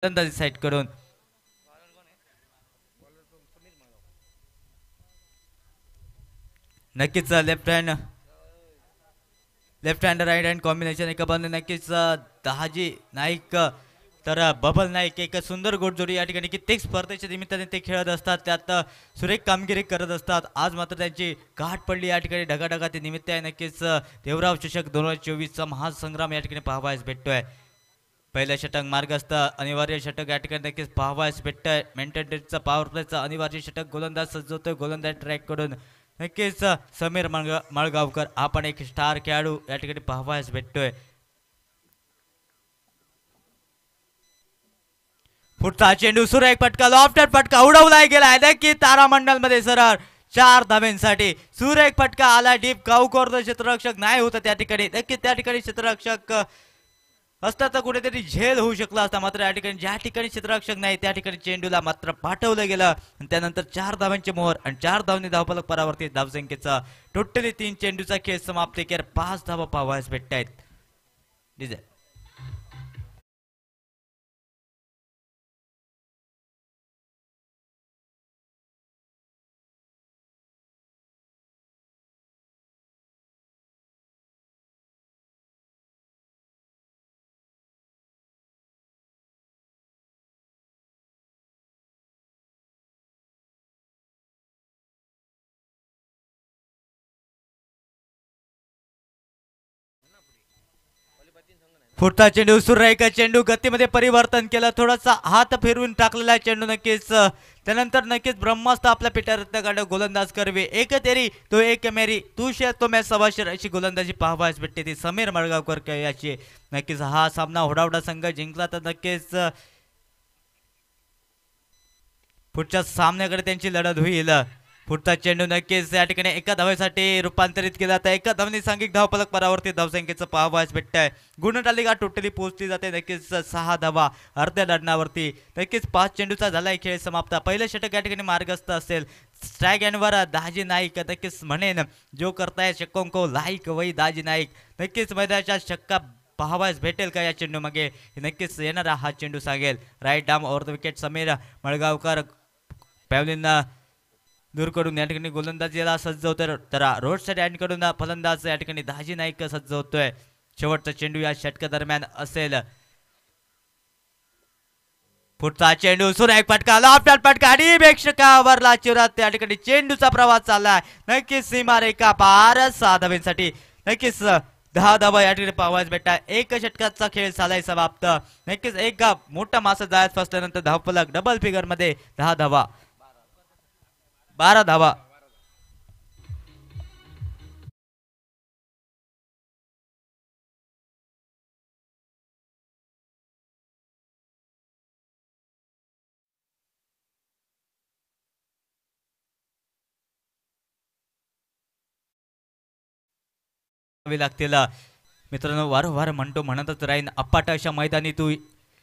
गोलंदाजी साईड करून नक्कीच left hand right hand combination एका बाजूने नक्कीच दहाजी नाईक तर बबल नाईक एक सुंदर गोडजोडी या ठिकाणी कित्येक स्पर्धेच्या निमित्ताने ते खेळत असतात, त्यात सुरेख कामगिरी करत असतात. आज मात्र त्यांची गाठ पडली या ठिकाणी ढगाढगा ते निमित्त आहे. नक्कीच देवराव चषक 2024चा महासंग्राम या ठिकाणी पाहावयास भेटतोय. पहिलं षटक मार्गस्थ अनिवार्य षटक या ठिकाणी नक्कीच पाहावयास भेटतंय. मेंटेनचा पॉवर प्लेचा अनिवार्य षटक गोलंदाज सज्जवतोय गोलंदाज ट्रॅक कडून नक्कीच समीर मळगावकर आपण एक स्टार खेळाडू या ठिकाणी पाहावयास भेटतोय. पुढचा चेंडू सुरेख फटका लॉफ्टेड फटका उडवलाय गेलाय नक्की तारामंडल मध्ये सरळ 4 धाब्यांसाठी सुरेख फटका आला डीप गावकोर क्षेत्ररक्षक नाही होता त्या ठिकाणी. नक्की त्या ठिकाणी क्षेत्ररक्षक असता तर कुठेतरी झेल होऊ शकला असता, मात्र या ठिकाणी ज्या ठिकाणी क्षेत्ररक्षक नाही त्या ठिकाणी चेंडूला मात्र पाठवलं गेलं आणि त्यानंतर 4 धावांची मोहर आणि 4 धावांनी धावफलक परावर्ती धावसंख्येचा टोटली 3 चेंडूचा खेळ समाप्त केला. 5 धावा पाहावयास भेटतायत. पुढचा चेंडू सुरेख चेंडू गतीमध्ये परिवर्तन केलं, थोडासा हात फिरवून टाकलेला चेंडू नक्कीच त्यानंतर नक्कीच ब्रह्मास्त्र आपल्या पिठारत्नाकडे गोलंदाज करवे एक तेरी तो एक मेरी तू शेर तो मैं सवाशेर अशी गोलंदाजी पाहावयास भेटते ती समीर मळगावकर याची. नक्कीच हा सामना होडावडा संघ जिंकला तर नक्कीच पुढच्या सामन्याकडे त्यांची लढत होईल. पुढचा चेंडू नक्कीच या ठिकाणी एका धावेसाठी रूपांतरित केला तर एका धावने सांघिक धावफलक परावर्ती धावसंख्येचं पाहावयास भेटतंय. गुणतालिका टोटली पोहोचली जाते नक्कीच 6 धावा अर्ध्या लढणावरती. नक्कीच 5 चेंडूचा झालाय खेळ समाप्त. पहिलं षटक या ठिकाणी मार्गस्थ असेल. स्ट्राईक एंडवर दाजी नाईक नक्कीच म्हणेन जो करताय शक्कोंको लाईक वही दाजी नाईक. नक्कीच मैदानाच्या शक्का पाहावयास भेटेल का या चेंडू मागे नक्कीच येणारा हा चेंडू सांगेल. Right arm over the wicket Sameer Malgaonkar pavilion दूर करून या ठिकाणी गोलंदाजीला सज्ज होतोय, तर रोड साईड एंड कडून फलंदाज या ठिकाणी दाजी नाईक सज्ज होतोय. शेवटचा चेंडू या षटका दरम्यान असेल. पुढचा चेंडू सुरेख फटका लॉफ्टेड फटका आणि प्रेक्षकावरला चिरात त्या ठिकाणी चेंडूचा प्रवास चाललाय नक्कीच सीमारेखा पार 6 धाब्यांसाठी. नक्कीच 10 धावा या ठिकाणी पाहावयास भेटतात. एक षटकाचा खेळ झालाय समाप्त. नक्कीच एक मोठा मासा जायत फसल्यानंतर धावफलक डबल फिगर मध्ये 10 धावा 12 धावा. लागतील मित्रांनो, वारंवार म्हणतच राहीन अप्पाट अशा मैदानी तू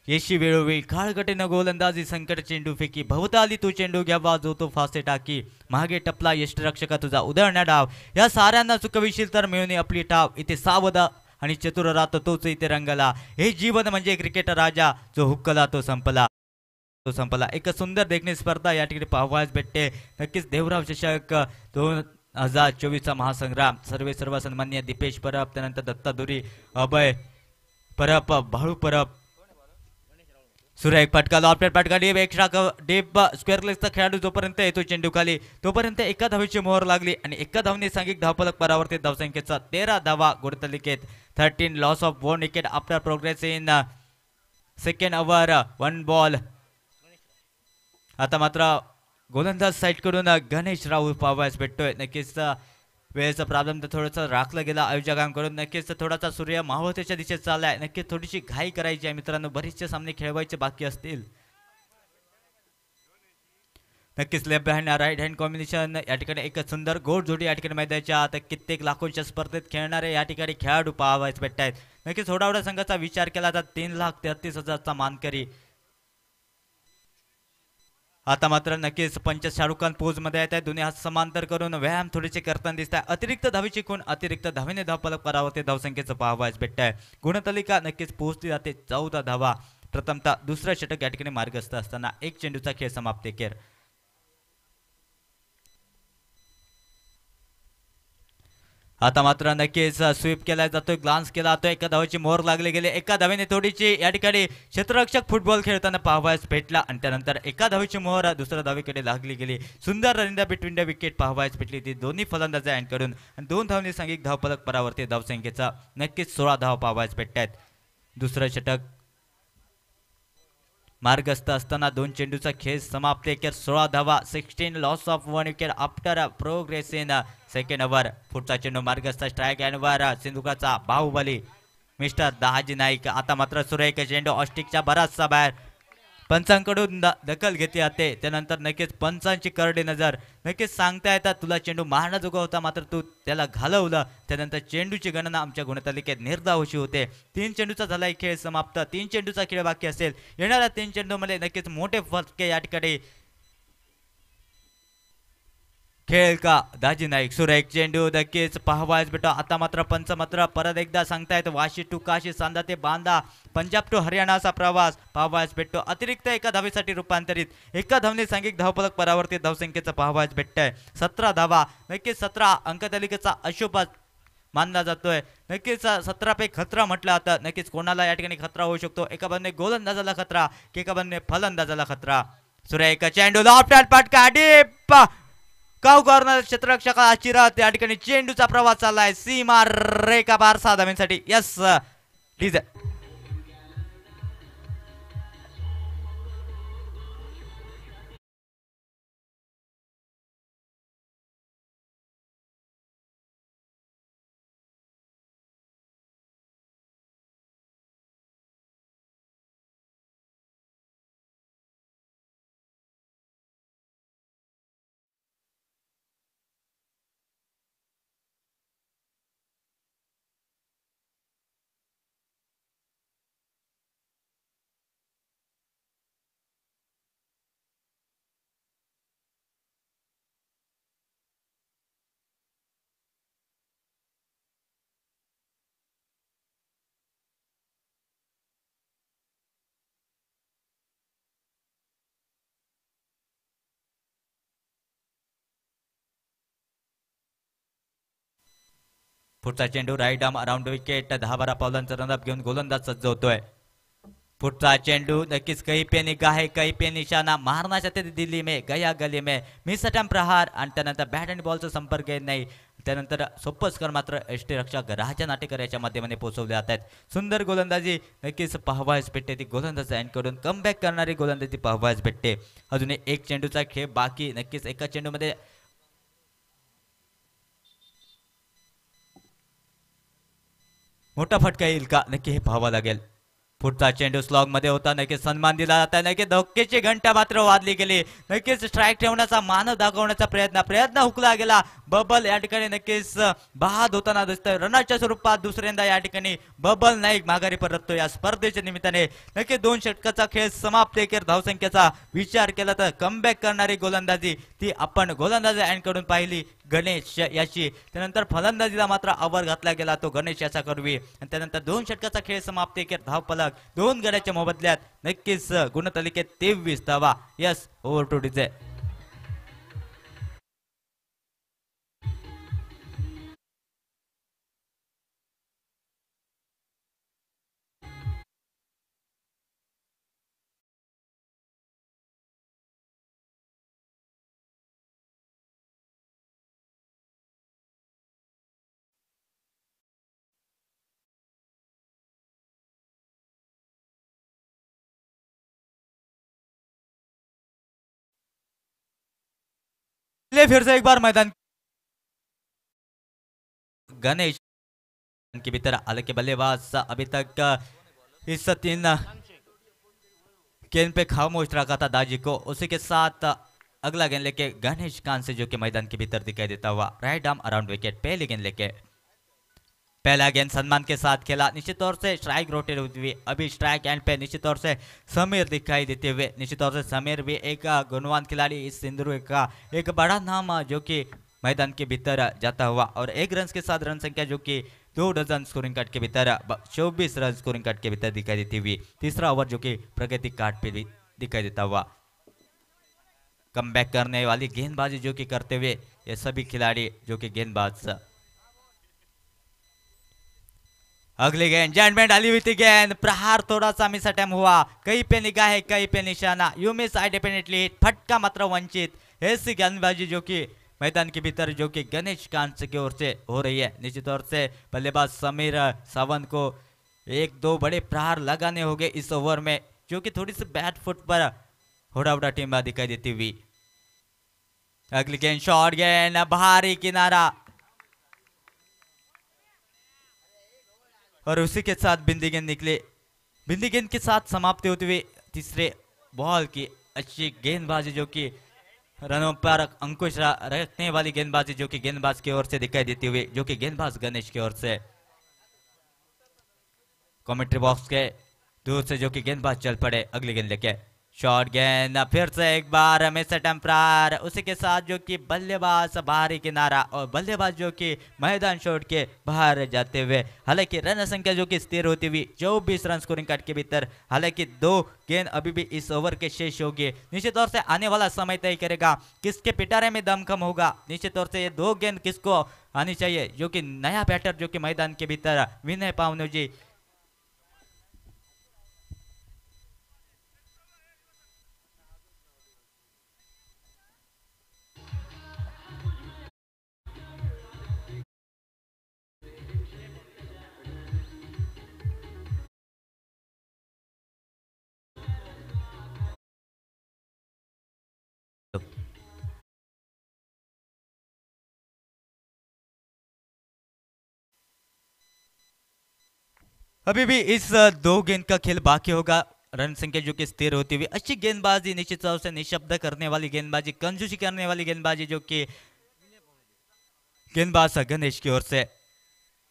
येशी वेळोवेळी काळगटीनं गोलंदाजी संकट चेंडू फेकी भवताली तू चेंडू घ्यावा जो तो फासे टाकी मागे टपला यष्टरक्षका तुझा उधळण्या डाव या साऱ्यांना चुकविशील तर मिळून आपली टाव इथे सावध आणि चतुर राहतो तोच इथे रंगला. हे जीवन म्हणजे क्रिकेट राजा जो हुक्कला तो संपला. एक सुंदर देखणी स्पर्धा या ठिकाणी पाहावयास भेटते. नक्कीच देवराव चषक 2024चा महासंग्राम सर्व सन्मान्य दीपेश परब त्यानंतर दत्ता दुरी अभय परब भाळू परब सुरेख फटका लॉफ्टेड फटका डीप एक्स्ट्रा डीप स्क्वेअर लेगचा खेळाडू जोपर्यंत येतो चेंडू खाली तोपर्यंत एका धावेची मोहर लागली आणि एका धावने सांघिक धावफलक परावर्तित धावसंख्येचा 13 धावा गुणतालिकेत. 13 loss of 1 wicket after progress in second over 1 ball. आता मात्र गोलंदाज साईड कडून गणेश राहुल पाहावयास भेटतोय. नक्कीच वेळेचा प्रॉब्लेम तर थोडंसं राखलं गेला आयोजकांकडून. नक्कीच थोडासा सूर्य मावळत्याच्या दिशेत चाललाय. नक्कीच थोडीशी घाई करायची आहे मित्रांनो, बरेचसे सामने खेळवायचे बाकी असतील. नक्कीच left hand right hand combination या ठिकाणी एक सुंदर गोड जोडी या ठिकाणी मैदानाच्या आता कित्येक लाखोंच्या स्पर्धेत खेळणारे या ठिकाणी खेळाडू पाहावयास भेटत आहेत. नक्कीच होडावडा संघाचा विचार केला तर 3,33,000चा मानकरी. आता मात्र नक्कीच पंच शाहरुख खान पोज मध्ये येत आहे. दोन्ही हात समांतर करून व्यायाम थोडेसे करताना दिसत आहे. अतिरिक्त धावेची खूण अतिरिक्त धावेने धावफलक परावर्तित धावसंख्येचं पाहावयास भेटत आहे. गुणतालिका नक्कीच पोहोचली जाते 14 धावा प्रथमतः दुसरा षटक या ठिकाणी मार्गस्थ असताना एक चेंडूचा खेळ समाप्तीखेर आता मात्र नक्कीच स्वीप केला जातोय, ग्लान्स केला जातोय, एका धावेची मोहर लागले गेले, एका धावेने थोडीशी या ठिकाणी क्षेत्ररक्षक फुटबॉल खेळताना पाहावयास भेटला आणि त्यानंतर एका धावेची मोहर दुसऱ्या धावेकडे लागली गेली. सुंदर रनिंग बिटवीन द विकेट पाहावयास भेटली ती दोन्ही फलंदाज यांकडून आणि 2 धावांनी सांघिक धावफलक परावर्ती धावसंख्येचा नक्कीच 16 धावा पाहावयास भेटतात. दुसरं षटक मार्गस्थ असताना 2 चेंडूचा खेळ समाप्त, एकेर 16 धावा, 16 loss of 1 wicket after progress in second over. पुढचा चेंडू मार्गस्थ स्ट्राईक अँडवर सिंधुकाचा बाहुबली मिस्टर दहाजी नाईक. आता मात्र सुरेख चेंडू ऑस्टिकच्या बराचसा बाहेर, पंचांकडून दखल घेतली जाते. त्यानंतर नक्कीच पंचांची करडी नजर, नक्कीच सांगता येतात तुला चेंडू मारण्याजोगा होता मात्र तू त्याला घालवलं. त्यानंतर चेंडूची गणना आमच्या गुणतालिकेत निर्धावशी होते. 3 चेंडूचा झाला खेळ समाप्त, 3 चेंडूचा खेळ बाकी असेल. येणाऱ्या 3 चेंडूमध्ये नक्कीच मोठे फटके या ठिकाणी खेळ का दाजी नाईक. सुरेख चेंडू नक्कीच पाहावयास भेटो. आता मात्र पंच मात्र परत एकदा सांगतायत वाशी टू काशी, सांदा ते बांदा, पंजाब टू हरियाणाचा प्रवास पाहावयास भेटतो. अतिरिक्त एका धावेसाठी रूपांतरित, एका धावने सांघिक धावफलक परावर्तित धावसंख्येचं पाहावयास भेटतंय 17 धावा. नक्कीच 17 अंकतालिकेचा अशुभ मानला जातोय. नक्कीच 17 पे खतरा म्हटलं आता नक्कीच कोणाला या ठिकाणी खतरा होऊ शकतो. एका बाजूने गोलंदाजाला खतरा की एका बाजूने फलंदाजाला खतरा. सुरेख चेंडू लॉफ्ट पटका डीप काव कॉर्नर, क्षेत्ररक्षक चिरात या ठिकाणी चेंडूचा प्रवास चाललाय सीमा रेखा पार 6 धावांसाठी. Yes please. पुढचा चेंडू राईट आर्म अराउंड विकेट, 10-12 पावलांचा रनअप घेऊन गोलंदाज सज्ज होतोय. पुढचा चेंडू नक्कीच कहीं पे निगाह है कहीं पे निशाणा, मारना चाहते थे दिल्ली में गया गली में, मिस अटॅम्प प्रहार आणि त्यानंतर बॅट अँड बॉलचा संपर्क येत नाही. त्यानंतर सोप्पस्कर मात्र यष्टीरक्षक राजा नाटेकर याच्या माध्यमाने पोहोचवले जात आहेत. सुंदर गोलंदाजी नक्कीच पाहावयास भेटते. ती गोलंदाज यांकडून कमबॅक करणारी गोलंदाजी पाहावयास भेटते. अजून एक चेंडूचा खेळ बाकी. नक्कीच एका चेंडूमध्ये मोठा फटका येईल का नक्की हे पाहावं लागेल. पुढचा चेंडू स्लॉग मध्ये होता, नक्कीच सन्मान दिला जाता, नक्कीच धोक्याची घंटा मात्र वाजली गेली. नक्कीच स्ट्राईक ठेवण्याचा मानव दाखवण्याचा प्रयत्न हुकला गेला. बबल या ठिकाणी नक्कीच बाद होताना दिसतोय. रनाच्या स्वरूपात दुसऱ्यांदा या ठिकाणी बबल नाईक माघारी परततो. या स्पर्धेच्या निमित्ताने नक्कीच 2 षटकाचा खेळ समाप्त. एकेर धावसंख्येचा विचार केला तर कमबॅक करणारी गोलंदाजी ती आपण गोलंदाजी यांकडून पाहिली गणेश याची. त्यानंतर फलंदाजीला मात्र आवर घातला गेला तो गणेश याचा करवी. आणि त्यानंतर 2 षटकाचा खेळ समाप्त. एकेर धावफलक 2 गड्याच्या मोबदल्यात नक्कीच गुणतालिकेत 23 धावा. Yes over two DJ. फिर से एक बार मैदान गणेश की भीतर हाल के बल्लेबाज अभी तक इस 3 गेंद पे खामोश रखा था दाजी को. उसी के साथ अगला गेंद लेके गणेश कान से जो कि मैदान के भीतर दिखाई देता हुआ राइट आर्म अराउंड विकेट. पहली गेंद लेके पहला गेंद सम्मान के साथ खेला. निश्चित तौर से स्ट्राइक रोटेट होती हुई अभी स्ट्राइक एंड पे निश्चित तौर से समीर दिखाई देते हुए. निश्चित तौर से समीर भी एक गुणवान खिलाड़ी, इस सिंधु का एक बड़ा नाम जो कि मैदान के भीतर जाता हुआ और 1 रन के साथ रन संख्या जो कि 2 डजन स्कोरिंग कार्ड के भीतर 24 रन स्कोरिंग कार्ड के भीतर दिखाई देती हुई तीसरा ओवर जो कि प्रगति कार्ड पे भी दिखाई देता हुआ। कमबैक करने वाली गेंदबाजी जो कि करते हुए ये सभी खिलाड़ी जो कि गेंदबाज। अगली गेंद जैंड में डाली हुई थी गेंद, प्रहार थोड़ा सा मिस अटेम्प्ट हुआ, कहीं पे निगाह है कहीं पे निशाना, यू मिस आई डेफिनेटली, फटका मात्र वंचित। ऐसी गेंदबाजी जो कि मैदान के भीतर जो कि गणेश कांत की ओर से हो रही है। निश्चित तौर से बल्लेबाज समीर सावंत को एक दो बड़े प्रहार लगाने होंगे इस ओवर में, जो कि थोड़ी सी बैट फुट पर होड़ा टीम दिखाई देती हुई। अगली गेंद शॉर्ट गेंद, भारी किनारा और उसी के साथ बिंदी गेंद निकले। बिंदी गेंद के साथ समाप्ति होते हुए तीसरे बॉल की अच्छी गेंदबाजी जो कि रनों पर अंकुश रखने वाली गेंदबाजी जो कि गेंदबाज की ओर से दिखाई देती हुई, जो कि गेंदबाज गणेश की ओर से। कमेंट्री बॉक्स के दूर से जो कि गेंदबाज चल पड़े अगली गेंद लेके। शॉर्ट गेंद फिर से एक बार मिस टेम्परार, उसी के साथ जो कि बल्लेबाज बाहरी किनारा और बल्लेबाज जो कि मैदान छोड़ के बाहर जाते हुए। हालांकि रन संख्या जो कि स्थिर होती हुई 24 रन स्कोरिंग कार्ड के भीतर। हालांकि 2 गेंद अभी भी इस ओवर के शेष होगी। निश्चित तौर से आने वाला समय तय करेगा किसके पिटारे में दम कम होगा। निश्चित तौर से ये 2 गेंद किसको आनी चाहिए, जो कि नया बैटर जो कि मैदान के भीतर विनय पावनू जी। अभी भी इस 2 गेंद का खेल बाकी होगा। रन संख्या जो कि स्थिर होती हुई, अच्छी गेंदबाजी, निश्चित तौर से निशब्द करने वाली गेंदबाजी, कंजूसी करने वाली गेंदबाजी जो कि गेंदबाज गणेश की ओर से।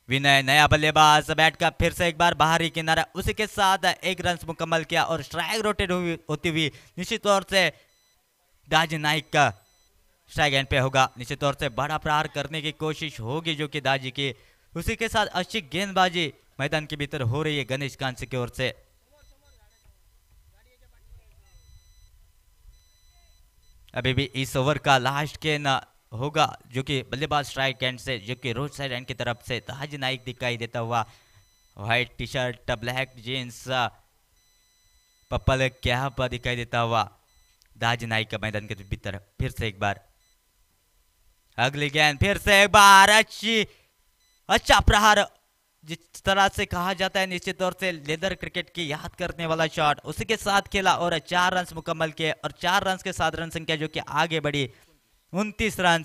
विनय नया बल्लेबाज, बैट का फिर से एक बार बाहरी किनारा, उसी के साथ 1 रन मुकम्मल किया और स्ट्राइक रोटेट होती हुई निश्चित तौर से दाजी नाइक का स्ट्राइक एंड पे होगा। निश्चित तौर से बड़ा प्रहार करने की कोशिश होगी जो कि दाजी की। उसी के साथ अच्छी गेंदबाजी मैदान के भीतर हो रही है गणेश कांत की ओर से। अभी भी इस ओवर का लास्ट गेंद होगा जो कि बल्लेबाज स्ट्राइक एंड से, जो कि रोड साइड एंड की तरफ से ताज नाइक दिखाई देता हुआ। White T shirt, black jeans, purple cap दिखाई देता हुआ दाज नाइक का मैदान के भीतर। फिर से एक बार अगली गेंद, फिर से एक बार अच्छा प्रहार, जिस तरह से कहा जाता है निश्चित तौर से लेदर क्रिकेट की याद करने वाला शॉट, उसी के साथ खेला और 4 रन मुकम्मल किए और 4 रन के साथ रन संख्या जो कि आगे बढ़ी 29 रन।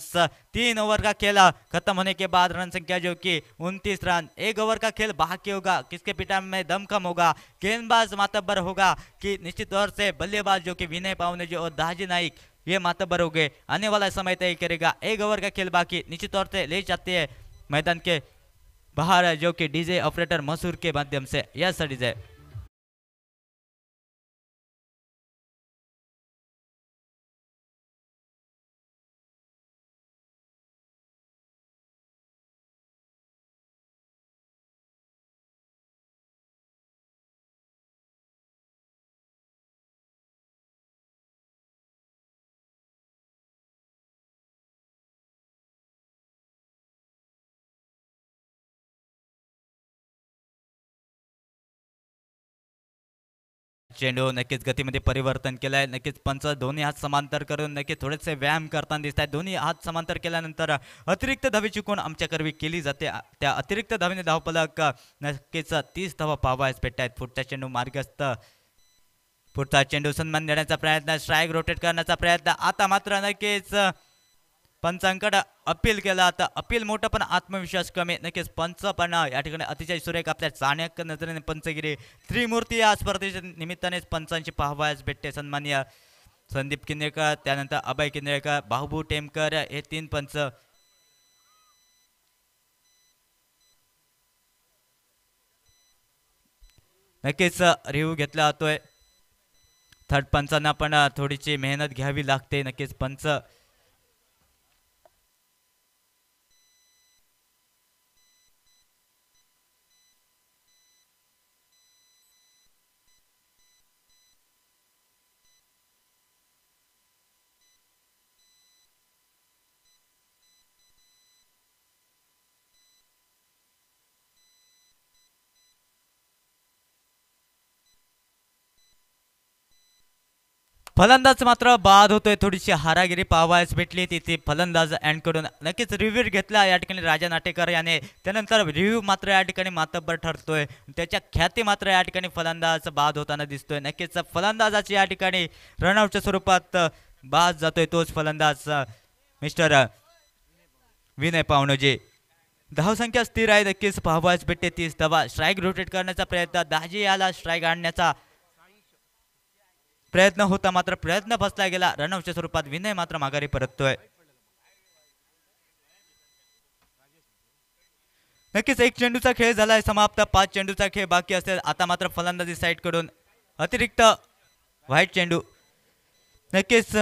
3 ओवर का खेला खत्म होने के बाद रन संख्या जो कि 29 रन। 1 ओवर का खेल बाकी होगा, किसके पिटा में दम कम होगा, गेंदबाज मातबर होगा कि निश्चित तौर से बल्लेबाज जो कि विनय पावने जो और दाजी नाइक ये मातबर हो गए। आने वाला समय तय करेगा। 1 ओवर का खेल बाकी, निश्चित तौर से ले जाते हैं मैदान के बाहर जो कि डीजे ऑपरेटर मसूर के माध्यम से। Yes sir DJ. चेंडू नक्कीच गतीमध्ये परिवर्तन केलंय, नक्कीच पंच दोन्ही हात समांतर करून नक्की थोडेसे व्यायाम करताना दिसत आहेत। दोन्ही हात समांतर केल्यानंतर अतिरिक्त धावे चुकून आमच्या करवी केली जाते, त्या अतिरिक्त धावेने धावफलक नक्कीच 30 धावा पाहावयास भेटत आहेत। पुढचा चेंडू मार्गस्थ, पुढचा चेंडू सन्मान देण्याचा प्रयत्न, स्ट्राईक रोटेट करण्याचा प्रयत्न, आता मात्र नक्कीच पंचांकडे अपील केला, आता अपील मोठं पण आत्मविश्वास कमी। नक्कीच पंच पण या ठिकाणी अतिशय सुरेख आपल्या चाणक्य नजरेने पंचगिरी त्रिमूर्ती या स्पर्धेच्या निमित्तानेच पंचांची पाहावयास भेटते। सन्माननीय संदीप किन्नेकर, त्यानंतर अभय किन्नेकर, बाबू टेमकर हे 3 पंच नक्कीच रिव्ह्यू घेतला जातोय। थर्ड पंचांना पण थोडीशी मेहनत घ्यावी लागते। नक्कीच पंच फलंदाज मात्र बाद होतोय. थोडीशी हारागिरी पाहावयास भेटली तिथे फलंदाज कडून नक्कीच रिव्ह्यू घेतला या ठिकाणी राजा नाटेकर याने. त्यानंतर रिव्ह्यू मात्र या ठिकाणी मातब्बर ठरतोय. त्याच्या ख्याती मात्र या ठिकाणी फलंदाज बाद होताना दिसतोय. नक्कीच फलंदाजाची या ठिकाणी रनआउटच्या स्वरूपात बाद जातोय तोच फलंदाज मिस्टर विनय पावणोजी. धावसंख्या स्थिर आहे. नक्कीच पाहावयास भेटते 30 धावा. स्ट्राईक रोटेट करण्याचा प्रयत्न दाजी याला स्ट्राईक आणण्याचा प्रयत्न होता मात्र प्रयत्न फसला गेला. रनआउटच्या स्वरूपात विनय मात्र माघारी परततोय. नक्कीच एक चेंडूचा खेळ झालाय समाप्त. 5 चेंडूचा खेळ बाकी असेल. आता मात्र फलंदाजी साईड कडून अतिरिक्त व्हाईट चेंडू. नक्कीच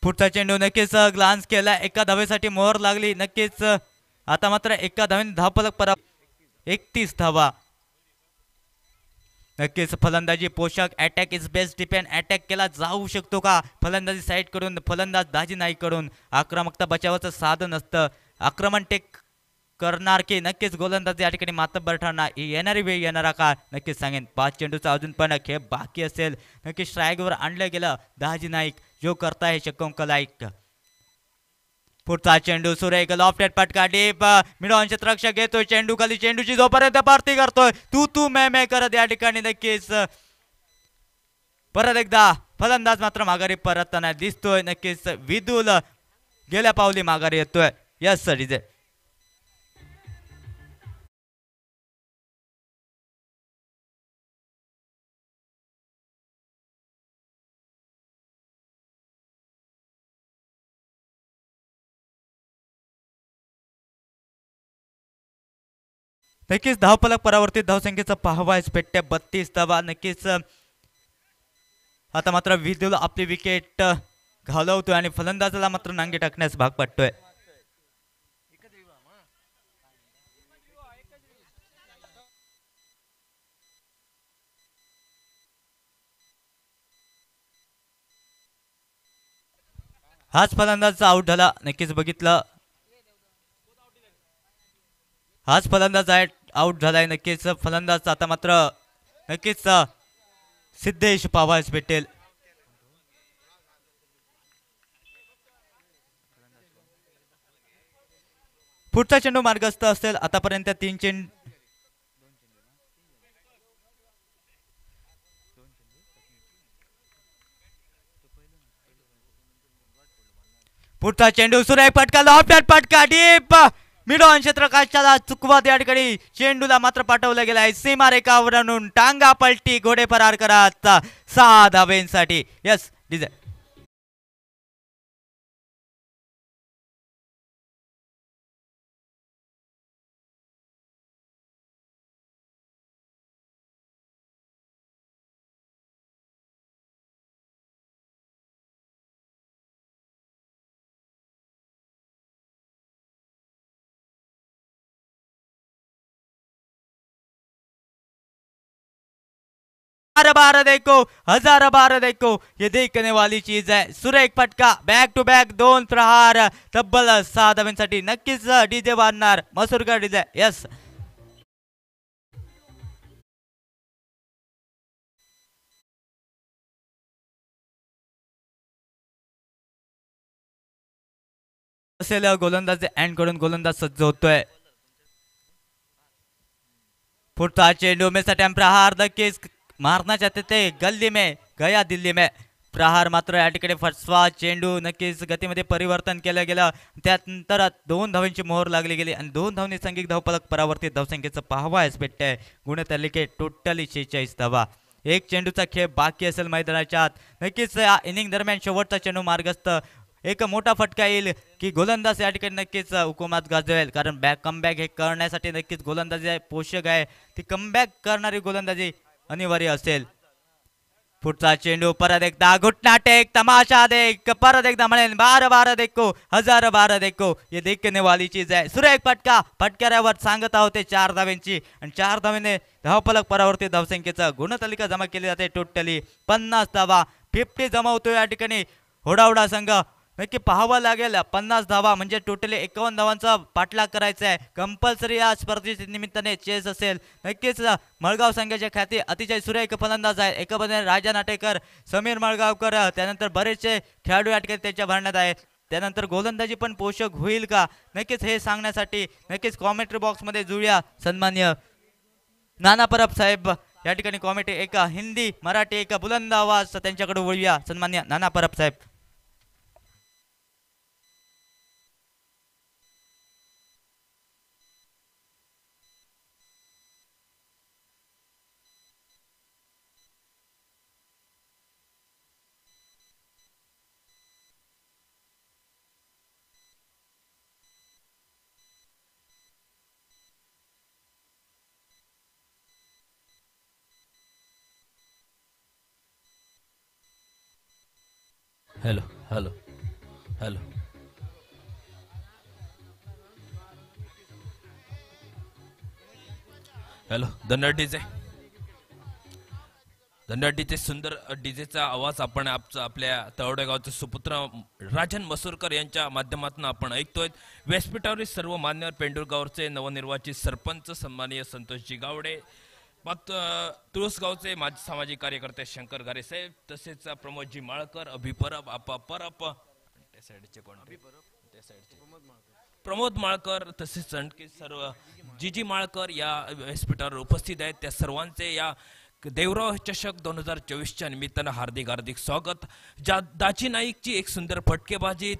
पुढचा चेंडू नक्कीच ग्लान्स केला. एका धावेसाठी मोहर लागली. नक्कीच आता मात्र एका धावेने धावफलक परा 31 धावा. नक्कीच फलंदाजी पोषक. Attack is best depend. Attack केला जाऊ शकतो का फलंदाजी साईड कडून. फलंदाज दाजी नाईक कडून आक्रमकता बचावाचं साधन असतं. आक्रमण टेक करणार की नक्कीच गोलंदाज या ठिकाणी मातब्बर ठरणार. येणारी वेळ येणारा का नक्कीच सांगेन. 5 चेंडूचा अजून पण खेळ बाकी असेल. नक्कीच स्ट्राईकवर आणलं गेलं दाजी नाईक जो करताय शक्कम लाईक. पुढचा चेंडू सुरेख लॉफ्टेड पटका डीप मिडॉन क्षेत्ररक्षक घेतोय चेंडू खाली. चेंडूची जोपर्यंत पारती करतोय तू मैं करत या ठिकाणी नक्कीच परत एकदा फलंदाज मात्र माघारी परतताना दिसतोय. नक्कीच विदुल गेल्या पावली माघारी येतोय. यस सर इजे नक्कीच धावफलक परावर्तित धावसंख्येचं पाहावयास भेटते 32 धावा. नक्कीच आता मात्र विदुल आपली विकेट घालवतोय आणि फलंदाजाला मात्र नांगी टाकण्यास भाग पडतोय. हाच फलंदाज आउट झाला. नक्कीच बघितलं हाच फलंदाज आउट झालाय. नक्कीच फलंदाज आता मात्र नक्कीच सिद्धेश पाहावयास भेटेल. पुढचा चेंडू मार्गस्थ असेल. आतापर्यंत 3 चेंडू पुढचा चेंडू सुरेख फटका लॉफ्टेड पटका डीप मिडॉन क्षेत्ररक्षकाला चुकवत या ठिकाणी चेंडूला मात्र पाठवलं गेलं आहे. सीमारेखावरून टांगा पलटी घोडे फरार करत 6 धावेंसाठी. यस डिझे बार देखो हजार बार देखो ये देखने वाली चीज है. सुरेख फटका बॅक टू बॅक 2 प्रहार तब्बल 6 धावांसाठी. नक्कीच डीजे वाढणार मसूरकर डीजे. यस असेल गोलंदाज एंड कडून गोलंदाज सज्ज होतोय. पुढचा चेंडू में सटम प्रहार नक्कीच मारना चाहते थे गली में गया दिल्ली में. प्रहार मात्र या ठिकाणी फसवा चेंडू. नक्कीच गतीमध्ये परिवर्तन केलं गेलं. त्यानंतर 2 धावांची मोहर लागली गेली आणि 2 धावनी संघिक धावफलक परावर्तित धावसंख्येचं पाहावयास भेटतंय. गुणतालिकेत टोटली 46 धावा. 1 चेंडूचा खेळ बाकी असेल मैदानाच्या आत. नक्कीच या इनिंग दरम्यान शेवटचा चेंडू मार्गस्थ एक मोठा फटका येईल की गोलंदाज या ठिकाणी नक्कीच हुकुमात गाजवेल. कारण कमबॅक हे करण्यासाठी नक्कीच गोलंदाजी पोषक आहे. ती कमबॅक करणारी गोलंदाजी अनिवार्य असेल. पुढचा चेंडू परत एकदा घुटना टेक तमाशा देख परत एकदा म्हणेल 12 12 देखो हजार 12 देखो ये देखने वाली चीज आहे. सुरेख फटका फटक्यावर सांगत आहोत 4 धावांची आणि 4 धावेने धावफलक परावर्तित धावसंख्येचं गुणतालिका जमा केली जाते. टोटली 50 धावा 50 जमा होतो या ठिकाणी होडावडा संघ. नक्की पाहावं लागेल. 50 धावा म्हणजे टोटली 51 धावांचा पाठलाग करायचा आहे. कंपल्सरी या स्पर्धेच्या निमित्ताने चेस असेल. नक्कीच मळगाव संघाच्या ख्याती अतिशय सुरेख फलंदाज आहे. एका बाजूने राजा नाटेकर, समीर मळगावकर, त्यानंतर बरेचसे खेळाडू या ठिकाणी त्यांच्या भरण्यात आहे. त्यानंतर गोलंदाजी पण पोषक होईल का, नक्कीच हे सांगण्यासाठी नक्कीच कॉमेंट्री बॉक्समध्ये जुळूया. सन्मान्य नाना परब साहेब या ठिकाणी कॉमेंट्री एका हिंदी मराठी एका बुलंद आवाज त्यांच्याकडे वळूया. सन्मान्य नाना परब साहेब. हॅलो हॅलो हॅलो हॅलो धन्यवाद डीजे. धन्यवाद डीजे. सुंदर डीजेचा आवाज आपण आपल्या तळवडे गावचे सुपुत्र राजन मसूरकर यांच्या माध्यमातून आपण ऐकतोय. व्यासपीठावरील सर्व मान्यवर पेंडुरगावचे नवनिर्वाचित सरपंच सन्माननीय संतोषजी गावडे, तुळसगावचे माजी सामाजिक कार्यकर्ते शंकर गारे साहेब, तसेच प्रमोदजी माळकर, अभि परब, आपा परब, त्या साईडचे कोण, त्या साईडचे प्रमोद माळकर, तसेच आणखी सर्व जीजी माळकर या व्यासपीठावर उपस्थित आहेत. त्या सर्वांचे या देवराव चषक 2024च्या निमित्तानं हार्दिक हार्दिक स्वागत. दाजी नाईकची एक सुंदर फटकेबाजी,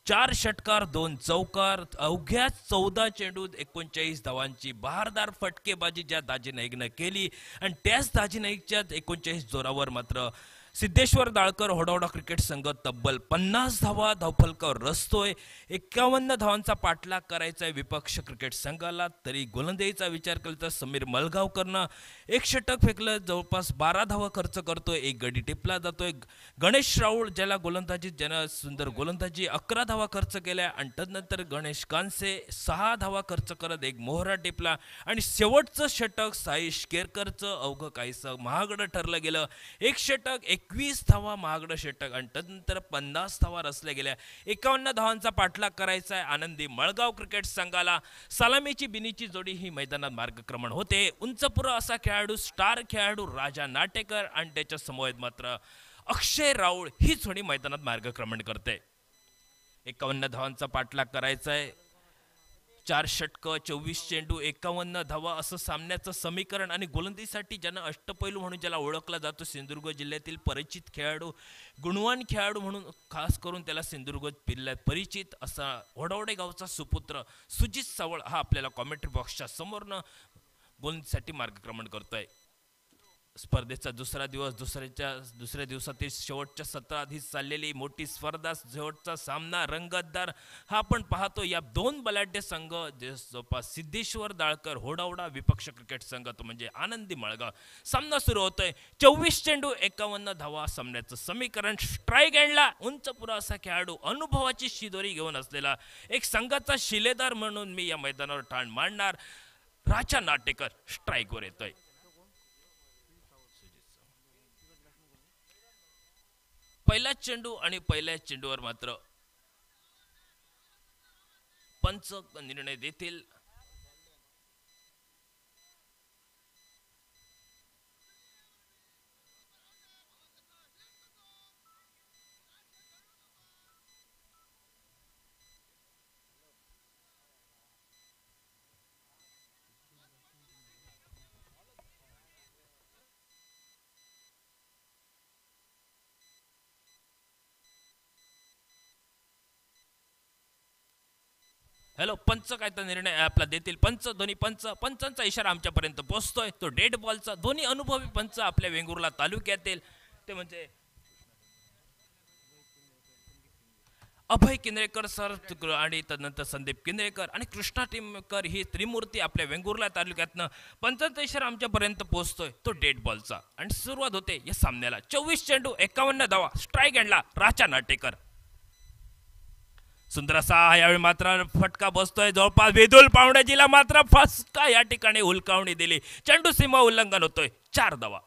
4 षटकार 2 चौकार, अवघ्या 14 चेंडूत 39 धावांची बहारदार फटकेबाजी ज्या दाजी नाईकनं केली. आणि त्याच दाजी नाईकच्या 39 जोरावर मात्र सिद्धेश्वर दाळकर होडावडा क्रिकेट संघ तब्बल 50 धावा धावफलकावर रचतोय. 51 धावांचा पाठलाग करायचा आहे विपक्ष क्रिकेट संघाला. तरी गोलंदाजीचा विचार केला तर समीर मलगावकरनं 1 षटक फेकलं, जवळपास 12 धावा खर्च करतोय, 1 गडी टिपला जातोय. गणेश राऊळ ज्याला गोलंदाजी, ज्यानं सुंदर गोलंदाजी 11 धावा खर्च केल्या. आणि तदनंतर गणेश कांसे 6 धावा खर्च करत 1 मोहरा टिपला. आणि शेवटचं षटक साईश केरकरचं अवघं काहीसं महागडं ठरलं गेलं. 1 षटक 21 धावा महागडं षटक आणि तदनंतर 50 धावा रचल्या गेल्या. 51 धावांचा पाठलाग करायचा आहे आनंदी मळगाव क्रिकेट संघाला. सलामीची बिनीची जोडी ही मैदानात मार्गक्रमण होते. उंचपुरा असा खेळाडू, स्टार खेळाडू राजा नाटेकर आणि त्याच्या समवेत मात्र अक्षय राऊळ ही जोडी मैदानात मार्गक्रमण करते. 51 धावांचा पाठलाग करायचा आहे. 4 षटक 24 चेंडू 51 धावा असं सामन्याचं समीकरण. आणि गोलंदाजीसाठी ज्यांना अष्टपैलू म्हणून ज्याला ओळखला जातो, सिंधुदुर्ग जिल्ह्यातील परिचित खेळाडू, गुणवान खेळाडू म्हणून खास करून त्याला सिंधुदुर्ग जिल्ह्यात परिचित असा वडवडे गावचा सुपुत्र सुजित सावळ हा आपल्याला कॉमेंट्री बॉक्सच्या समोरनं गोलंदाजीसाठी मार्गक्रमण करतोय. स्पर्धेचा दुसरा दिवस, दुसऱ्या दिवसातील शेवटच्या सत्रात ही चाललेली मोठी स्पर्धा, शेवटचा सामना रंगतदार हा आपण पाहतो. या 2 बलाढ्य संघ जवळपास सिद्धेश्वर दाळकर होडावडा विपक्ष क्रिकेट संघ तो म्हणजे आनंदी मळगाव. सामना सुरू होतोय. 24 चेंडू 51 धावा सामन्याचं समीकरण. स्ट्राईक एंडला उंचपुरा असा खेळाडू, अनुभवाची शिदोरी घेऊन असलेला एक संघाचा शिलेदार म्हणून मी या मैदानावर ठाण मांडणार, राजा नाटेकर स्ट्राईकवर येतोय. पहिला चेंडू आणि पहिल्या चेंडूवर मात्र पंच निर्णय देतील. हॅलो पंच काय तर निर्णय आपला देतील. पंच दोन्ही पंचांचा इशारा आमच्यापर्यंत पोहोचतोय. तो डेड बॉलचा दोन्ही अनुभवी पंच आपल्या वेंगुर्ला तालुक्यातील ते म्हणजे अभय किंद्रेकर सर आणि तदनंतर संदीप किंद्रेकर आणि कृष्णा टिमकर ही त्रिमूर्ती आपल्या वेंगुर्ला तालुक्यातनं पंचांचा इशारा आमच्यापर्यंत पोहोचतोय तो डेड बॉलचा. आणि सुरुवात होते या सामन्याला. 24 चेंडू 51 धावा. स्ट्राईक एंडला राजा नाटेकर. सुंदर असा यावेळी मात्र फटका बसतोय. जवळपास वेदुल पावण्याजीला मात्र फटका या ठिकाणी हुलकावणी दिली. चेंडू सीमा उल्लंघन होतोय. 4 धावा.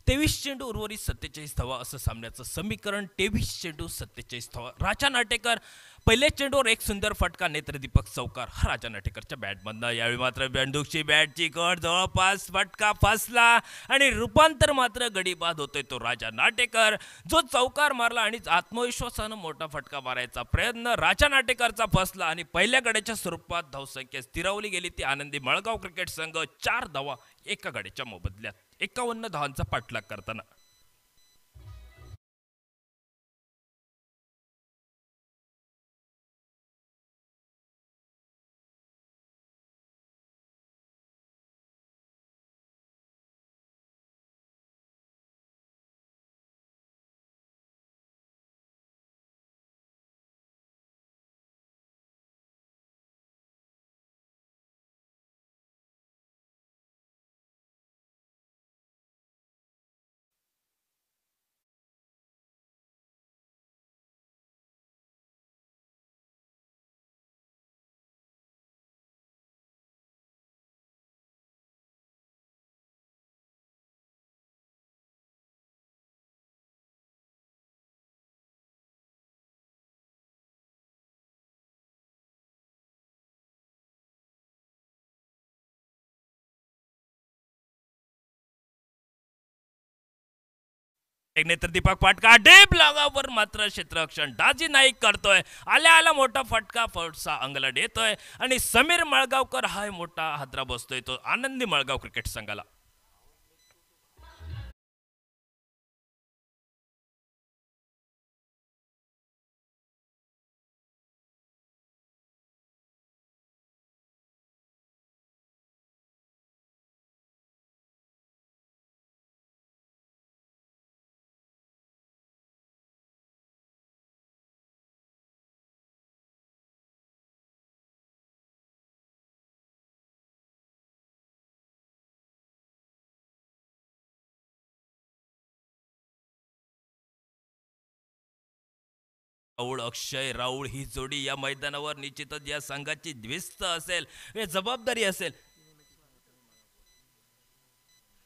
23 चेंडू उर्वरित 47 धावा असं सामन्याचं समीकरण. 23 चेंडू 47 धावा. राजा नाटेकर पहिल्या चेंडूवर एक सुंदर फटका, नेत्रदीपक चौकार हा राजा नाटेकरच्या बॅटमधनं. यावेळी मात्र बंदूकची बॅटची कड जवळपास फटका फसला आणि रूपांतर मात्र गडी बाद होतोय तो राजा नाटेकर जो चौकार मारला आणि आत्मविश्वासानं मोठा फटका मारायचा प्रयत्न राजा नाटेकरचा फसला आणि पहिल्या गड्याच्या स्वरूपात धावसंख्या स्थिरावली गेली. ती आनंदी मळगाव क्रिकेट संघ 4 धावा एका गड्याच्या मोबदल्यात 51 धावांचा पाठलाग करताना. नेत्रदीपक फटका डेप लगावर मात्र क्षेत्ररक्षण डाजी नाईक करतोय. आल्या आला मोठा फटका फटसा अंगलट येतोय आणि समीर मळगावकर हा मोठा हादरा बसतोय तो आनंदी मळगाव क्रिकेट संघाला. राहुल अक्षय राहुल ही जोडी या मैदानावर निश्चितच या संघाची द्विस्त असेल, हे जबाबदारी असेल.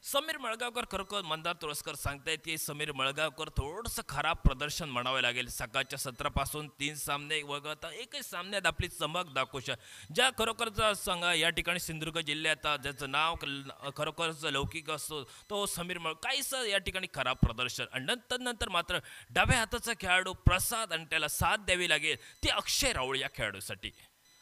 समीर मळगावकर खरोखर मंदार तुळसकर सांगतायत की समीर मळगावकर थोडंसं खराब प्रदर्शन म्हणावे लागेल. सकाळच्या सत्रापासून 3 सामने वगळता एकही सामन्यात आपली चमक दाखवू ज्या खरोखरचा संघ या ठिकाणी सिंधुदुर्ग जिल्ह्यात ज्याचं नाव खरोखरच लौकिक असतो तो समीर काहीसं या ठिकाणी खराब प्रदर्शन आणि नंतर मात्र डाव्या हाताचा खेळाडू प्रसाद आणि त्याला साथ द्यावी लागेल ती अक्षय राऊळ या खेळाडूसाठी.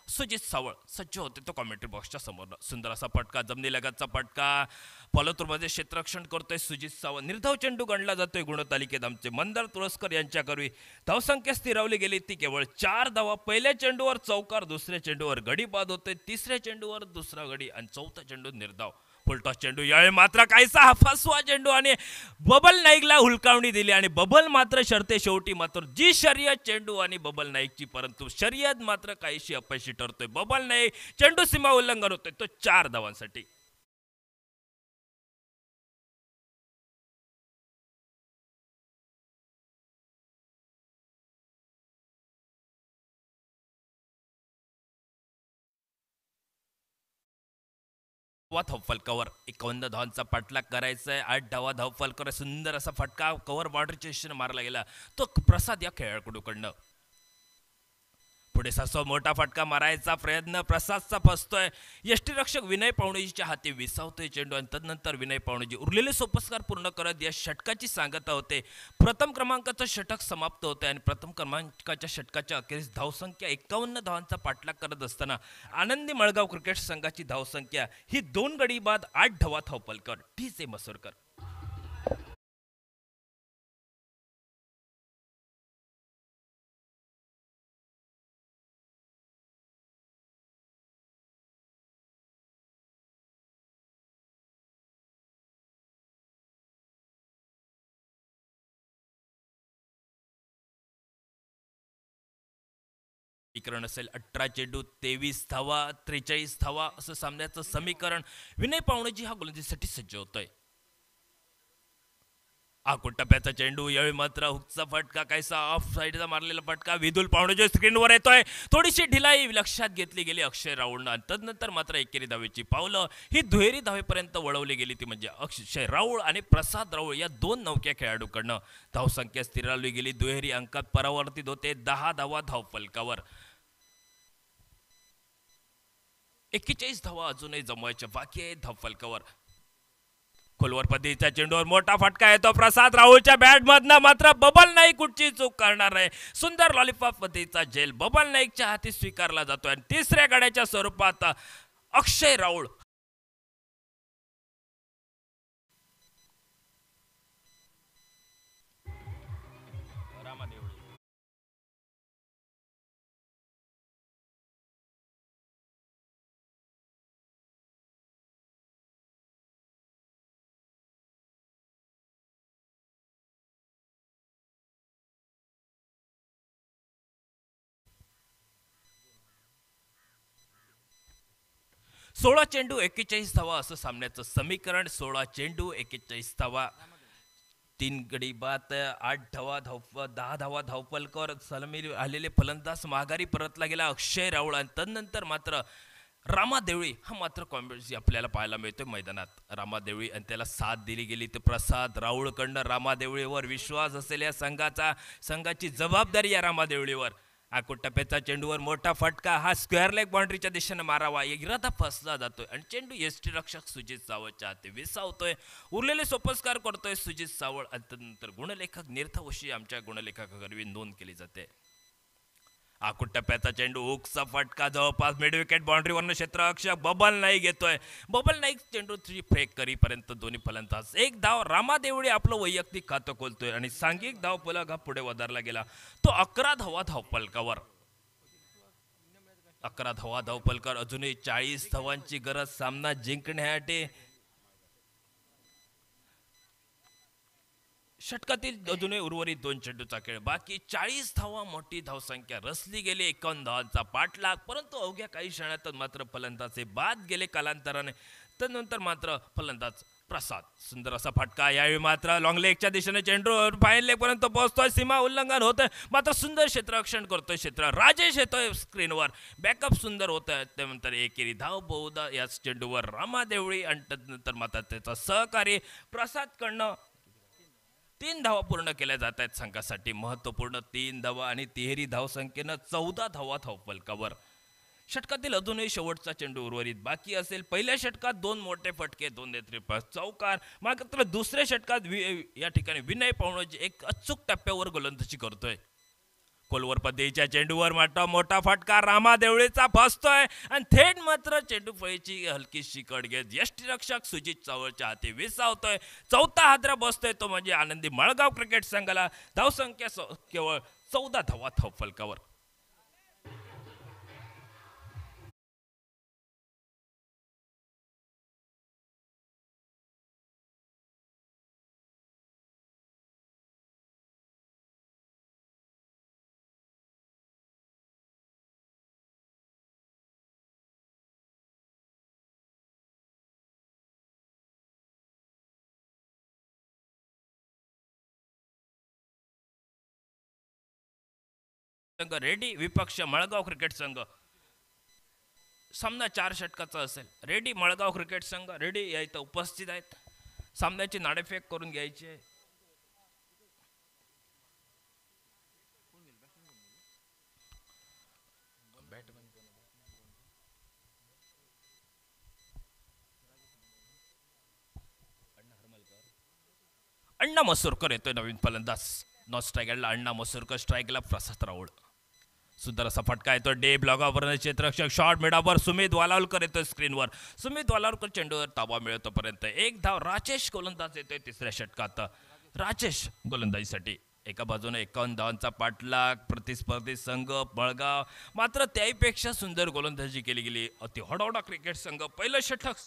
सुजित सावळ सज्ज होते तो कॉमेंट्री बॉक्सच्या समोर. सुंदर असा फटका, जमनी लगतचा फटका, फॉलोथ्रूमध्ये क्षेत्ररक्षण करतोय सुजित सावळ. निर्धाव चेंडू गणला जातोय गुणतालिकेत आमचे मंदार तुळसकर यांच्याकरवी. धावसंख्या स्थिरावली गेली ती केवळ 4 धावा. पहिल्या चेंडूवर चौकार, दुसऱ्या चेंडूवर गडी बाद होते, तिसऱ्या चेंडूवर दुसरा गडी आणि चौथा चेंडू निर्धाव. फुलटॉस चेंडू यावेळी मात्र काहीसा फसवा चेंडू आणि बबल नाईकला हुलकावणी दिली आणि बबल मात्र शर्ते शेवटी मात्र जी शर्यत चेंडू आणि बबल नाईकची, परंतु शर्यत मात्र काहीशी अपयशी ठरतोय. बबल नाईक चेंडू सीमा उल्लंघन होतोय तो 4 धावांसाठी. धावफलकावर 51 धावांचा पाठलाग करायचा आहे. 8 धावा धावफलकावर सुंदर असा फटका कव्हर बॉर्डरच्या मारला गेला तो प्रसाद या खेळाडूकडनं. पुढे सासो मोठा फटका मारायचा प्रयत्न प्रसादचा फसतोय. यष्टीरक्षक विनय पावणेजीच्या हाती विसावतोय चेंडू आणि तदनंतर विनय पावणेजी उरलेले सोपस्कार पूर्ण करत या षटकाची सांगता होते. प्रथम क्रमांकाचं षटक समाप्त होते आणि प्रथम क्रमांकाच्या षटकाच्या अखेरीस धावसंख्या 51 धावांचा पाठलाग करत असताना आनंदी मळगाव क्रिकेट संघाची धावसंख्या ही 2 गडी बाद 8 धावा धावफलकर टीचे मसूरकर. समीकरण असेल 18 चेंडू 23 धावा 43 धावा असं सामन्याचं समीकरण. विनय पावणेजी हा गोलंदाजीसाठी सज्ज होतोय. टप्प्याचा चेंडू यावेळी मात्र हुकचा फटका काहीसा ऑफ साईडचा मारलेला फटका विदुल पावणेच्या स्क्रीनवर येतोय. थोडीशी ढिलाई लक्षात घेतली गेली अक्षय राऊळनं. तदनंतर मात्र एकेरी धावेची पावलं ही दुहेरी धावेपर्यंत वळवली गेली. ती म्हणजे अक्षय राऊळ आणि प्रसाद राऊळ या दोन नवख्या खेळाडूकडनं धावसंख्या स्थिरावली गेली. दुहेरी अंकात परावर्तित होते 10 धावा धावफलकावर. 41 धावा अजूनही जमवायच्या बाकी आहे धावफलकावर. खोलवर पद्धतीच्या चेंडूवर मोठा फटका येतो प्रसाद राहुलच्या बॅट मधनं. मात्र बबल नाईक कुठची चूक करणार आहे. सुंदर लॉलीपॉप पद्धतीचा झेल बबल नाईकच्या हाती स्वीकारला जातोय आणि तिसऱ्या गड्याच्या स्वरूपात अक्षय राऊळ सोळा चेंडू 41 धावा असं सामन्याचं समीकरण. 16 चेंडू 41 धावा. 3 गडी बाद 8 धावा 10 धावा धावफलकावर. सलामी आलेले फलंदाज माघारी परतला गेला अक्षय राऊळ आणि तदनंतर मात्र रामा देवळी हा मात्र कॉम्बिनेशन आपल्याला पाहायला मिळतोय मैदानात. रामा देवळी आणि त्याला साथ दिली गेली तर प्रसाद राऊळकडनं. रामा देवळीवर विश्वास असेल या संघाची जबाबदारी या रामा देवळीवर. टप्प्याचा चेंडूवर मोठा फटका हा स्क्वेअर लेग बाउंड्रीच्या दिशेने मारावा इरादा फसला जातोय आणि चेंडू यष्टी रक्षक सुजित सावळच्या हाती विसावतोय. उरलेले सोपस्कार करतोय सुजित सावळ आणि त्यानंतर गुणलेखक निर्थवशी आमच्या गुणलेखकाकडे नोंद केली जाते. टप्प्याचा चेंडू हुकचा फटका जवळपास मिड विकेट बाउंड्रीवरनं क्षेत्ररक्षक बबल नाईक येतोय. बबल नाईक चेंडूची फेक करीपर्यंत दोन्ही फलंदाज एक धाव. रामा देवळी आपलं वैयक्तिक खातं खोलतोय आणि सांघिक धाव फलक हा पुढे वधारला गेला. तो 11 धावा धावफलकावर. 11 धावा धावफलकावर. अजूनही 40 धावांची गरज सामना जिंकण्यासाठी. षटकातील अजूनही उर्वरित 2 चेंडूचा खेळ बाकी. 40 धावा मोठी धावसंख्या रचली गेली. 51 धावांचा पाठलाग. परंतु अवघ्या काही क्षणातच मात्र फलंदाज बाद गेले कालांतराने. त्यानंतर मात्र फलंदाज प्रसाद. सुंदर असा फटका यावेळी मात्र लॉंग लेगच्या दिशेने चेंडू फाईन लेग पर्यंत पोहोचतोय. सीमा उल्लंघन होतंय मात्र सुंदर क्षेत्ररक्षण करतोय राजेश येतोय स्क्रीनवर. बॅकअप सुंदर होत आहे. त्यानंतर एकेरी धाव बहुधा या चेंडूवर रामा देवळी आणि त्यानंतर मात्र त्याचा सहकारी प्रसाद कडनं 3 धावा पूर्ण केल्या जात आहेत संघासाठी. महत्वपूर्ण 3 धावा आणि तिहेरी धावसंख्येनं 14 धावा धावफलकावर. षटकातील अजूनही शेवटचा चेंडू उर्वरित बाकी असेल. पहिल्या षटकात 2 मोठे फटके 2 नेतृत्व चौकार. मात्र दुसऱ्या षटकात या ठिकाणी विनय पावणजी एक अचूक टप्प्यावर गोलंदाजी करतोय. खोलवर पद्धतीच्या चेंडूवर मोठा फटका रामा देवळीचा फसतोय आणि थेट मात्र चेंडू फळीची हलकीशी कड घेत यष्टीरक्षक सुजित सावळच्या हाती विसावतोय. चौथा हादरा बसतोय तो म्हणजे आनंदी मळगाव क्रिकेट संघाला. धावसंख्या केवळ 14 धावा धावफलकावर. रेडी विपक्ष मळगाव क्रिकेट संघ. सामना 4 षटकाचा असेल. रेडी मळगाव क्रिकेट संघ रेडी या इथं उपस्थित आहेत. सामन्याची नाणेफेक करून घ्यायची आहे. अण्णा मसूरकर येतोय नवीन फलंदाज. नॉन स्ट्रायकरला अण्णा मसूरकर, स्ट्रायकला प्रसाद राऊळ. सुंदर असा फटका येतो डे ब्लॉगावर क्षेत्ररक्षक शॉर्ट मिडावर सुमित वालावलकर येतोय स्क्रीनवर. सुमित वालावलकर चेंडूवर ताबा मिळवतोपर्यंत 1 धाव. राजेश गोलंदाज येतोय तिसऱ्या षटकात. राजेश गोलंदाजीसाठी. एका बाजूने 51 धावांचा पाठलाग प्रतिस्पर्धी संघ मळगाव. मात्र त्याहीपेक्षा सुंदर गोलंदाजी केली गेली अति हडवडा क्रिकेट संघ. पहिलं षटक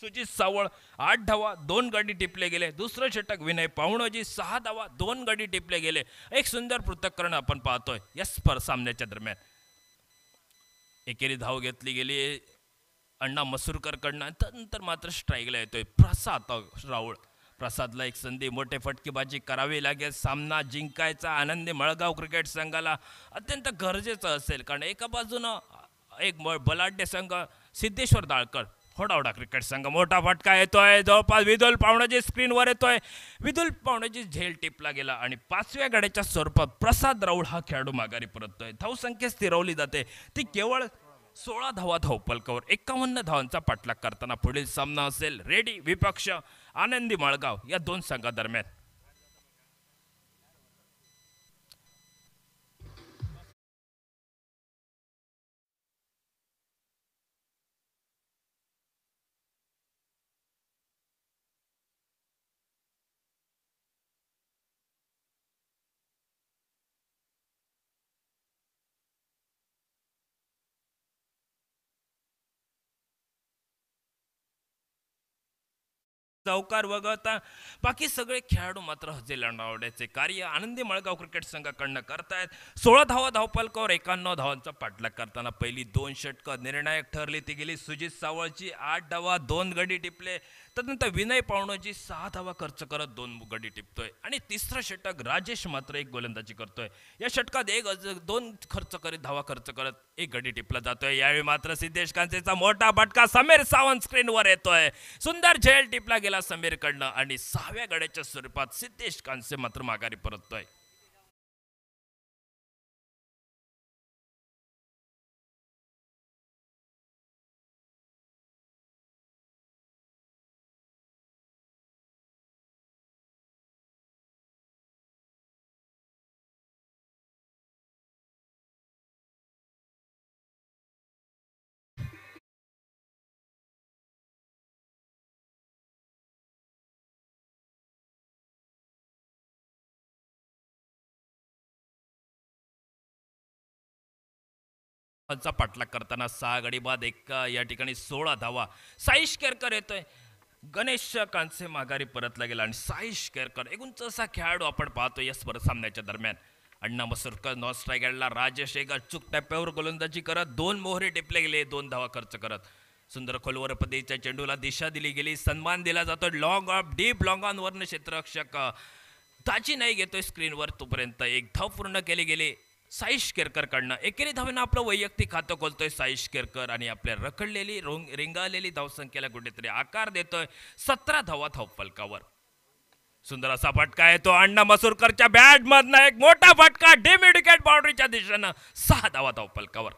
सुजित सावळ 8 धावा 2 गडी टिपले गेले. दुसरं षटक विनय पावणजी 6 धावा 2 गडी टिपले गेले. एक सुंदर पृथक्करण आपण पाहतोय या सामन्याच्या दरम्यान. एकेरी धाव घेतली गेली अण्णा मसूरकर कडनं. त्यानंतर मात्र स्ट्राईकला येतोय प्रसाद राऊळ. प्रसादला एक संधी, मोठे फटकेबाजी करावी लागेल. सामना जिंकायचा आनंदी मळगाव क्रिकेट संघाला अत्यंत गरजेचं असेल, कारण एका बाजूनं एक बलाढ्य संघ सिद्धेश्वर दाळकर होडावडा क्रिकेट संघ, मोठा फटका येतोय, जवळपास विदुल पावणाजी स्क्रीनवर येतोय. विदुल पावणाजी झेल टिपला गेला आणि 5व्या गड्याच्या स्वरूपात प्रसाद राऊळ हा खेळाडू माघारी परततोय. धावसंख्या स्थिरवली जाते, ती केवळ 16 धावा धावपलकावर 51 धावांचा पाठलाग करताना. पुढील सामना असेल रेडी विपक्ष आनंदी मळगाव या दोन संघादरम्यान. चौकार वगळता बाकी सगळे खेळाडू मात्र हजे लावण्याचे कार्य आनंदी मळगाव क्रिकेट संघाकडनं करतायत. 16 धावा धावपलकावर 51 धावांचा पाठलाग करताना पहिली 2 षटकं निर्णायक ठरली. ती गेली सुजित सावळची 8 धावा 2 गडी टिपले. तदनंतर विनय पावणोजी 6 धावा खर्च करत 2 गडी टिपतोय आणि तिसरं षटक राजेश मात्र एक गोलंदाजी करतोय. या षटकात 2 खर्च करीत धावा खर्च करत 1 गडी टिपला जातोय. यावेळी मात्र सिद्धेश कांसेचा मोठा फटका समीर सावंत स्क्रीनवर येतोय. सुंदर झेल टिपला गेला समीरकडनं आणि 6व्या गड्याच्या स्वरूपात सिद्धेश कांसे मात्र माघारी परततोय. चा पाठलाग करताना 6 गडी बाद या ठिकाणी 16 धावा. साईश केरकर येतोय. गणेश कांसे माघारी परतला गेला आणि साईश केरकर एक उंच असा खेळाडू आपण पाहतो या स्पर्धा सामन्याच्या दरम्यान. अण्णा मसूरकर नॉन स्ट्रायकरला राजेश एक अचूक टप्प्यावर गोलंदाजी करत 2 मोहरे टिपले गेले 2 धावा खर्च करत. सुंदर खोलवर पद्धतीच्या चेंडूला दिशा दिली गेली. सन्मान दिला जातो. Long of deep long on वर्ण क्षेत्ररक्षक ताची नाही घेतोय स्क्रीनवर. तोपर्यंत 1 धाव पूर्ण केली गेली साईश केरकरकडनं. एकेरी धावेनं आपलं वैयक्तिक खातं खोलतोय साईश केरकर आणि आपल्या रखडलेली रिंगाळलेली धावसंख्येला कुठेतरी आकार देतोय. 17 धावा धावफलकावर. सुंदर असा फटका येतो अण्णा मसूरकरच्या बॅट मधनं. एक मोठा फटका डीप विकेट बाउंड्रीच्या दिशेनं. 6 धावा धावफलकावर.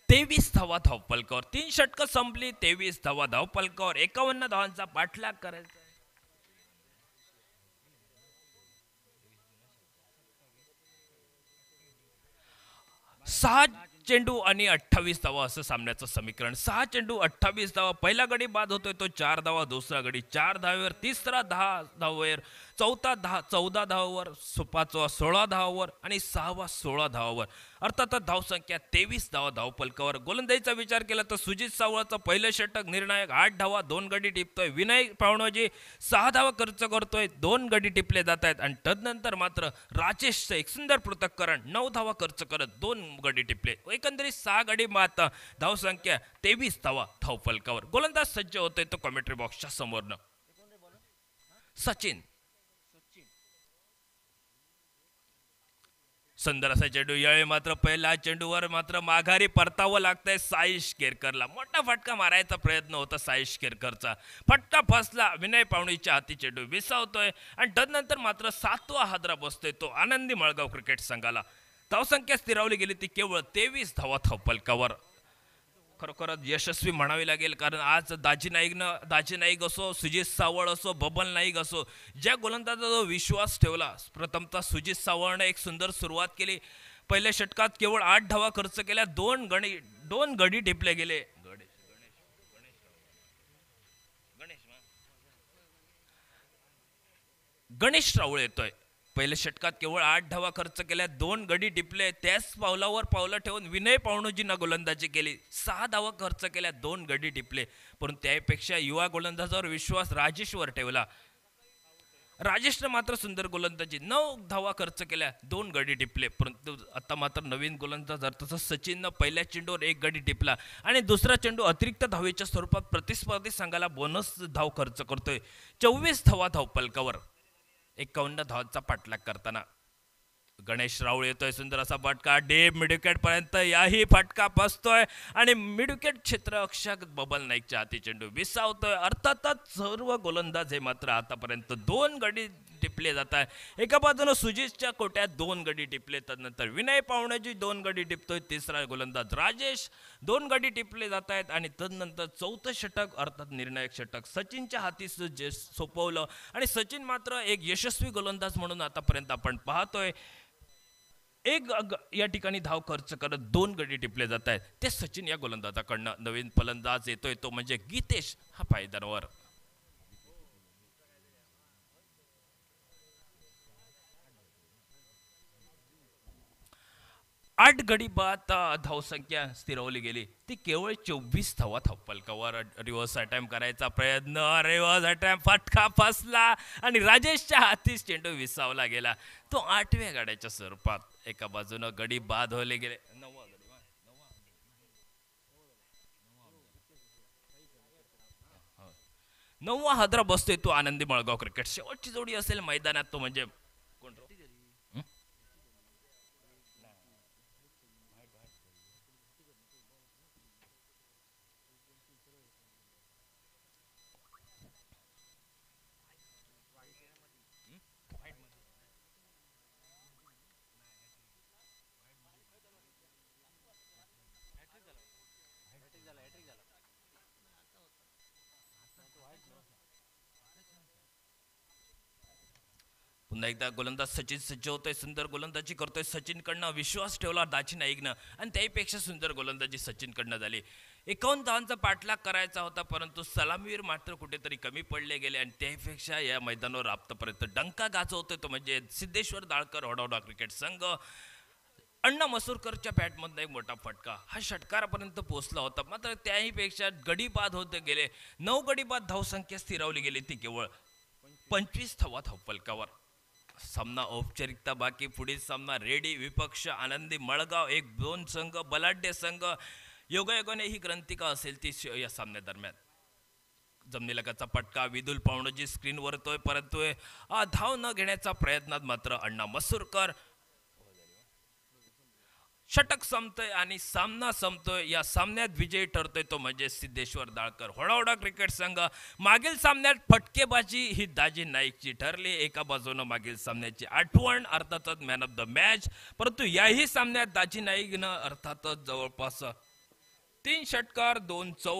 तेवीस धावा धावपलकावर. 3 षटकं संपली. 23 धावा धावपलकावर. 51 धावांचा पाठलाग करायचा. 6 चेंडू आणि 28 धावा असं सामन्याचं समीकरण. 6 चेंडू 28 धावा. पहिला गडी बाद होतोय तो 4 धावा. दुसरा गडी 4 धावेवर. तिसरा 10 धावेवर. चौथा 14 धावावर. 5वा 16 धावावर आणि 6वा 16 धावावर. अर्थातच धावसंख्या 23 धावा धावपलकावर. गोलंदाजीचा विचार केला तर सुजित सावळाचं पहिलं षटक निर्णायक 8 धावा 2 गडी टिपतोय. विनय पावणोजी 6 धावा खर्च करतोय 2 गडी टिपले जात आहेत. आणि तदनंतर मात्र राजेशचं एक सुंदर पृथक्करण 9 धावा खर्च करत 2 गडी टिपले. एकंदरीत 6 गडी बाद धावसंख्या 23 धावा धावपलकावर. गोलंदाज सज्ज होतोय तो कॉमेंट्री बॉक्सच्या समोरनं. सचिन सुंदर असा चेंडू. यावेळी मात्र पहिला चेंडूवर मात्र माघारी परतावं लागतंय साईश केरकरला. मोठा फटका मारायचा प्रयत्न होता साईश केरकरचा. फटका फसला. विनय पावणीच्या हाती चेंडू विसावतोय आणि तदनंतर मात्र 7वा हादरा बसतोय तो आनंदी मळगाव क्रिकेट संघाला. धावसंख्या स्थिरावली गेली ती केवळ 23 धावा धावपलकावर. खरोखरच यशस्वी म्हणावी लागेल, कारण आज दाजी नाईक असो, सुजित सावळ असो, बबन नाईक असो, ज्या गोलंदाजाचा जो विश्वास ठेवला. प्रथमतः सुजित सावळने एक सुंदर सुरुवात केली. पहिल्या षटकात केवळ 8 धावा खर्च केल्या. 2 गडी टिपले गेले. गणेश राऊळ येतोय. पहिल्या षटकात केवळ 8 धावा खर्च केल्या, 2 गडी टिपले. त्याच पावलावर पावलं ठेवून विनय पावणोजींना गोलंदाजी केली, 6 धावा खर्च केल्या, 2 गडी टिपले. परंतु त्यापेक्षा युवा गोलंदाजावर विश्वास राजेशवर ठेवला. राजेशनं मात्र सुंदर गोलंदाजी, 9 धावा खर्च केल्या, 2 गडी टिपले. परंतु आता मात्र नवीन गोलंदाज तसं सचिननं पहिल्या चेंडूवर 1 गडी टिपला आणि दुसरा चेंडू अतिरिक्त धावेच्या स्वरूपात प्रतिस्पर्धी संघाला बोनस धाव खर्च करतोय. 24 धावा धावफलकावर 51 धावांचा पाठलाग करताना गणेश राऊळ येतोय. सुंदर असा फटका डीप मिडविकेट पर्यंत, याही फटका बसतोय आणि मिडविकेट क्षेत्र अक्षर बबल नाईकच्या हाती चेंडू विसावतोय. अर्थातच सर्व गोलंदाज हे मात्र आतापर्यंत 2 गडी टिपले जात आहे. एका बाजूनं सुजितच्या कोट्यात 2 गडी टिपले, त्यानंतर विनय पावणेजी 2 गडी टिपतोय, तिसरा गोलंदाज राजेश 2 गडी टिपले जात आहेत आणि तदनंतर चौथं षटक अर्थात निर्णायक षटक सचिनच्या हाती सोपवलं आणि सचिन मात्र एक यशस्वी गोलंदाज म्हणून आतापर्यंत आपण पाहतोय. या ठिकाणी धाव खर्च करत 2 गडी टिपले जात आहेत. ते सचिन या गोलंदाजाकडनं. नवीन फलंदाज येतोय तो म्हणजे गीतेश हा पायदानावर. आठ गडी बाद धावसंख्या स्थिरवली गेली, ती केवळ 24 धावा धावफलकावर. रिव्हर्स अटॅम्प करायचा प्रयत्न, रिव्हर्स अटॅम्प, फटका फसला आणि राजेशच्या हातीच चेंडू विसावला गेला. तो 8व्या गाड्याच्या स्वरूपात. एका बाजूनं गडी बाद होले गेले. 9वा हादरा बसतोय तो आनंदी मळगाव क्रिकेट. शेवटची जोडी असेल मैदानात तो म्हणजे कोण? पुन्हा एकदा गोलंदाज सचिन सज्ज होतोय, सुंदर गोलंदाजी करतोय. सचिनकडनं विश्वास ठेवला दाची नाईकनं आणि त्याहीपेक्षा सुंदर गोलंदाजी सचिनकडनं झाली. 51 धावांचा पाठलाग करायचा होता, परंतु सलामीवीर मात्र कुठेतरी कमी पडले गेले आणि त्याहीपेक्षा या मैदानावर आतापर्यंत डंका गाजवतोय तो म्हणजे सिद्धेश्वर दाळकर होडावडा क्रिकेट संघ. अण्णा मसूरकरच्या बॅटमधून एक मोठा फटका हा षटकारापर्यंत पोहोचला होता, मात्र त्याहीपेक्षा गडी बाद होते गेले. 9 गडी बाद धावसंख्या स्थिरावली गेली, ती केवळ 25 धावा धावफलकावर. सामना औपचारिकता बाकी, पुढील सामना रेडी. विपक्ष आनंदी मळगाव, 1-2 संघ बलाढ्य संघ. योगायोगाने ही ग्रंथिका असेल ती या सामन्यादरम्यान. जमनीलगाचा फटका विदुल पावणोजी स्क्रीनवर येतोय, परंतु धाव न घेण्याचा प्रयत्नात मात्र अण्णा मसूरकर. षटक संपतोय आणि सामना संपतोय. या सामन्यात विजयी ठरतोय तो म्हणजे सिद्धेश्वर दाळकर होडावडा क्रिकेट संघ. मागील सामन्यात फटकेबाजी ही दाजी नाईकची ठरली. एका बाजूनं मागील सामन्याची आठवण, अर्थातच मॅन ऑफ द मॅच. परंतु याही सामन्यात दाजी नाईकनं अर्थातच जवळपास 3 षटकार 2 चौकार